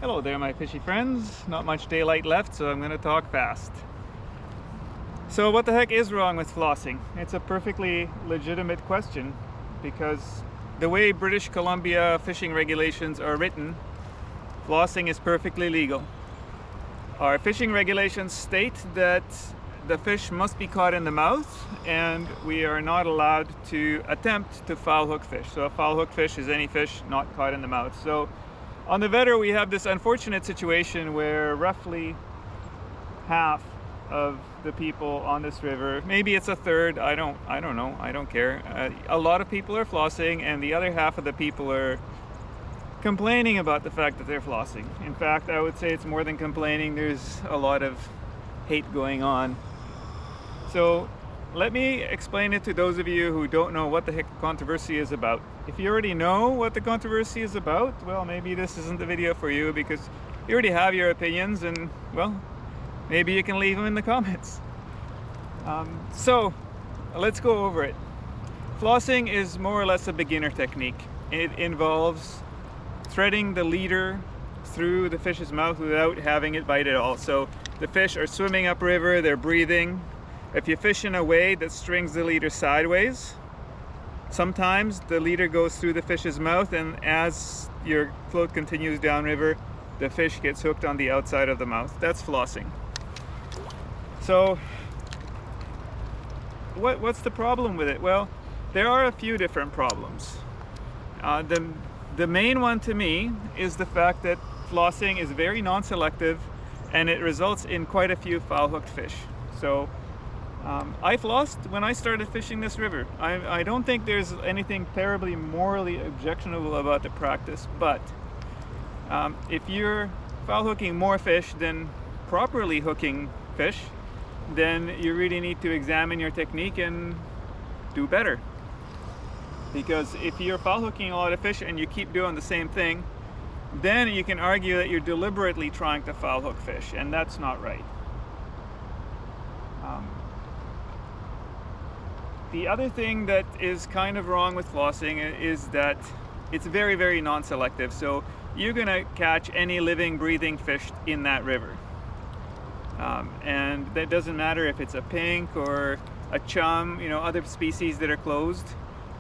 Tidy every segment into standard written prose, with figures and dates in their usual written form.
Hello there, my fishy friends. Not much daylight left, so I'm going to talk fast. So what the heck is wrong with flossing? It's a perfectly legitimate question because the way British Columbia fishing regulations are written, flossing is perfectly legal. Our fishing regulations state that the fish must be caught in the mouth and we are not allowed to attempt to foul hook fish. So a foul hook fish is any fish not caught in the mouth. So on the Vedder, we have this unfortunate situation where roughly half of the people on this river, maybe it's a third, I don't know, I don't care. A lot of people are flossing and the other half of the people are complaining about the fact that they're flossing. In fact, I would say it's more than complaining, there's a lot of hate going on. So let me explain it to those of you who don't know what the heck the controversy is about. If you already know what the controversy is about, well, maybe this isn't the video for you because you already have your opinions and, well, maybe you can leave them in the comments. So let's go over it. Flossing is more or less a beginner technique. It involves threading the leader through the fish's mouth without having it bite at all. So the fish are swimming upriver, they're breathing. If you fish in a way that strings the leader sideways, sometimes the leader goes through the fish's mouth, and as your float continues downriver, the fish gets hooked on the outside of the mouth. That's flossing. So what's the problem with it? Well, there are a few different problems. The main one to me is the fact that flossing is very non-selective and it results in quite a few foul hooked fish. So I flossed when I started fishing this river. I don't think there's anything terribly morally objectionable about the practice, but if you're foul hooking more fish than properly hooking fish, then you really need to examine your technique and do better. Because if you're foul hooking a lot of fish and you keep doing the same thing, then you can argue that you're deliberately trying to foul hook fish, and that's not right. The other thing that is kind of wrong with flossing is that it's very, very non-selective. So you're gonna catch any living, breathing fish in that river. And that doesn't matter if it's a pink or a chum, you know, other species that are closed.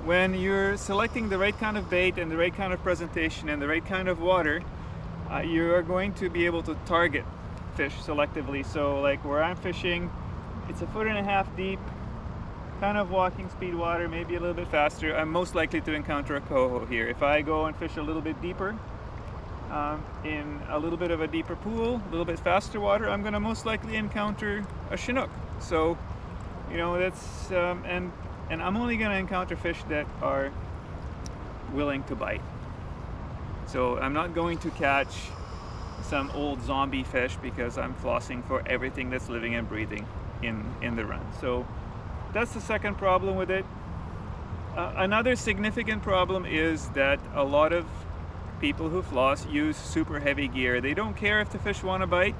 When you're selecting the right kind of bait and the right kind of presentation and the right kind of water, you are going to be able to target fish selectively. So like where I'm fishing, it's 1.5 feet deep, kind of walking speed water, maybe a little bit faster. I'm most likely to encounter a coho here. If I go and fish a little bit deeper, in a little bit of a deeper pool, a little bit faster water, I'm going to most likely encounter a chinook. So, you know, that's and I'm only going to encounter fish that are willing to bite. So I'm not going to catch some old zombie fish because I'm flossing for everything that's living and breathing in the run. So that's the second problem with it. Another significant problem is that a lot of people who floss use super heavy gear. They don't care if the fish want to bite.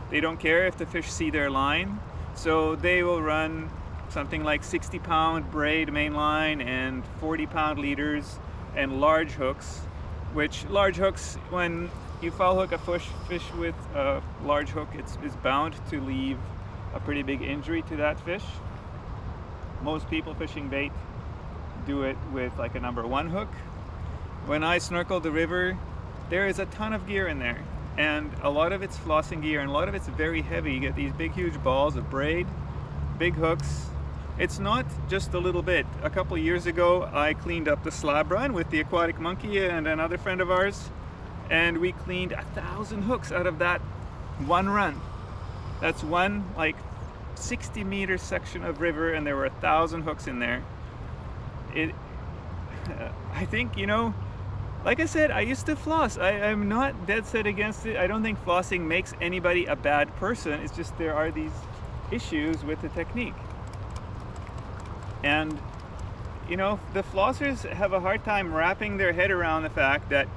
They don't care if the fish see their line. So they will run something like 60-pound braid main line and 40-pound leaders and large hooks, which large hooks, when you foul hook a fish with a large hook, it's bound to leave a pretty big injury to that fish. Most people fishing bait do it with like a #1 hook. When I snorkel the river, there is a ton of gear in there, and a lot of it's flossing gear and a lot of it's very heavy. You get these big huge balls of braid, big hooks. It's not just a little bit. A couple years ago I cleaned up the slab run with the aquatic monkey and another friend of ours, and we cleaned 1,000 hooks out of that one run. That's one like 60-meter section of river, and there were 1,000 hooks in there. I think, you know, like I said, I used to floss. I'm not dead set against it. I don't think flossing makes anybody a bad person. It's just there are these issues with the technique. And, you know, the flossers have a hard time wrapping their head around the fact that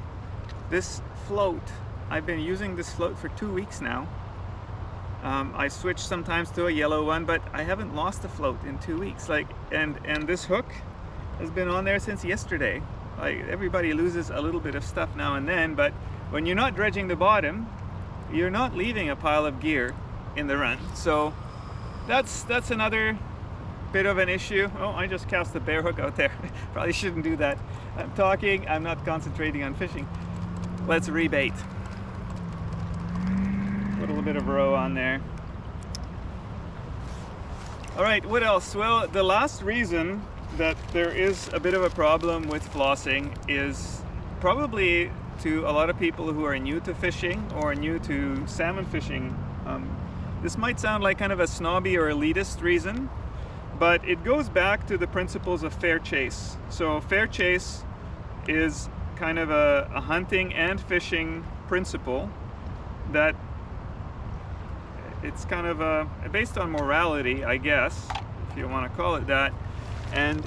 this float, I've been using this float for 2 weeks now. I switch sometimes to a yellow one, but I haven't lost a float in 2 weeks. Like, and this hook has been on there since yesterday. everybody loses a little bit of stuff now and then, but when you're not dredging the bottom, you're not leaving a pile of gear in the run. So that's another bit of an issue. Oh, I just cast the bear hook out there. Probably shouldn't do that. I'm talking, I'm not concentrating on fishing. Let's rebait. Put a little bit of row on there. All right, what else? Well, the last reason that there is a bit of a problem with flossing is probably to a lot of people who are new to fishing or new to salmon fishing. This might sound like kind of a snobby or elitist reason, but it goes back to the principles of fair chase. So fair chase is kind of a hunting and fishing principle that it's kind of based on morality, I guess, if you want to call it that. And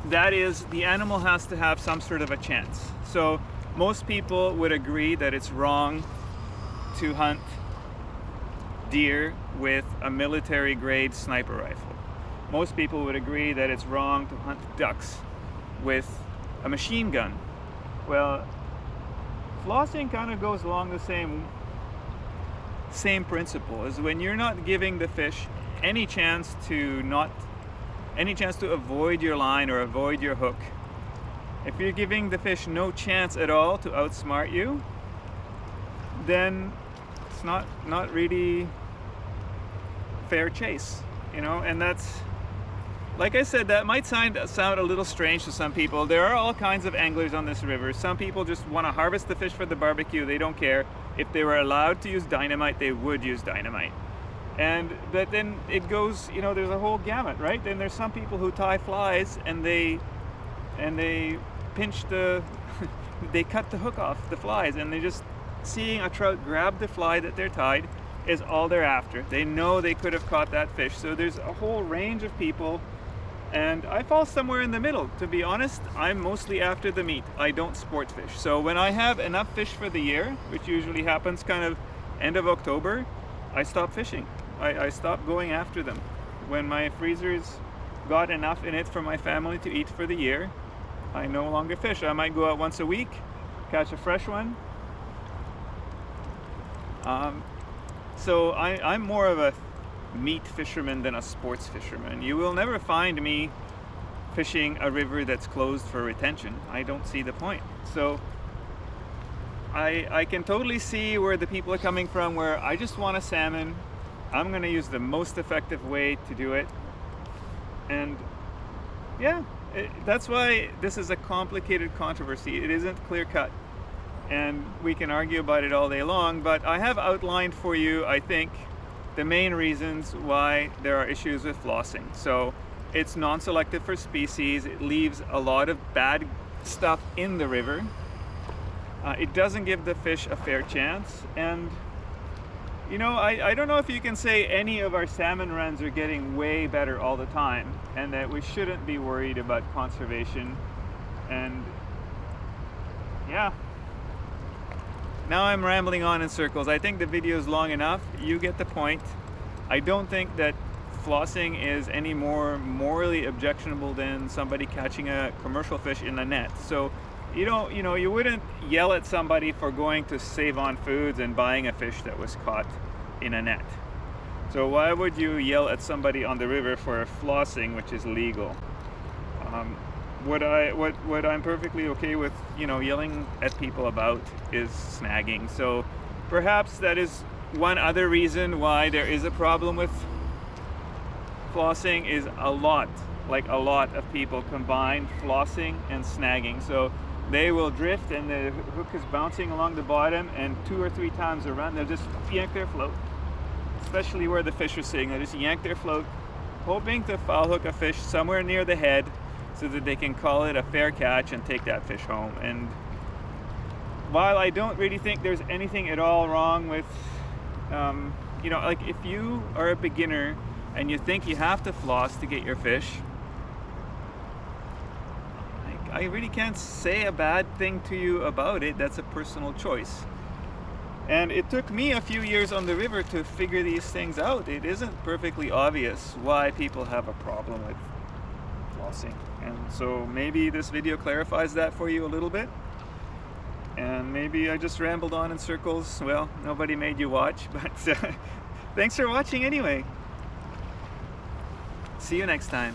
that is, the animal has to have some sort of a chance. So most people would agree that it's wrong to hunt deer with a military grade sniper rifle. Most people would agree that it's wrong to hunt ducks with a machine gun. Well, flossing kind of goes along the same principle, is when you're not giving the fish any chance to avoid your line or avoid your hook. If you're giving the fish no chance at all to outsmart you, then it's not really fair chase, you know. And that's, like I said, that might sound a little strange to some people. There are all kinds of anglers on this river. Some people just want to harvest the fish for the barbecue. They don't care. If they were allowed to use dynamite, they would use dynamite. But then it goes, you know, there's a whole gamut, right? Then there's some people who tie flies and they pinch they cut the hook off the flies, and they just, seeing a trout grab the fly that they're tied is all they're after. They know they could have caught that fish. So there's a whole range of people, and I fall somewhere in the middle. To be honest, I'm mostly after the meat. I don't sport fish. So when I have enough fish for the year, which usually happens kind of end of October, I stop fishing. I stop going after them. When my freezer's got enough in it for my family to eat for the year, I no longer fish. I might go out once a week, catch a fresh one. So I'm more of a meat fisherman than a sports fisherman. You will never find me fishing a river that's closed for retention. I don't see the point. So I can totally see where the people are coming from, where I just want a salmon. I'm going to use the most effective way to do it. And yeah, that's why this is a complicated controversy. It isn't clear cut, and we can argue about it all day long, but I have outlined for you, I think, the main reasons why there are issues with flossing. So it's non-selective for species. It leaves a lot of bad stuff in the river. It doesn't give the fish a fair chance. And you know, I don't know if you can say any of our salmon runs are getting way better all the time, and that we shouldn't be worried about conservation. And yeah, now I'm rambling on in circles. I think the video is long enough. You get the point. I don't think that flossing is any more morally objectionable than somebody catching a commercial fish in a net. So you wouldn't yell at somebody for going to Save on Foods and buying a fish that was caught in a net. So why would you yell at somebody on the river for flossing, which is legal? What I'm perfectly okay with, yelling at people about is snagging. So perhaps that is one other reason why there is a problem with flossing, is a lot of people combine flossing and snagging. So they will drift and the hook is bouncing along the bottom, and 2 or 3 times a run they'll just yank their float, especially where the fish are sitting. They'll just yank their float, hoping to foul hook a fish somewhere near the head so that they can call it a fair catch and take that fish home. And while I don't really think there's anything at all wrong with like if you are a beginner and you think you have to floss to get your fish, I really can't say a bad thing to you about it. That's a personal choice. And it took me a few years on the river to figure these things out. It isn't perfectly obvious why people have a problem with flossing. And so maybe this video clarifies that for you a little bit. And maybe I just rambled on in circles. Well, nobody made you watch, but thanks for watching anyway. See you next time.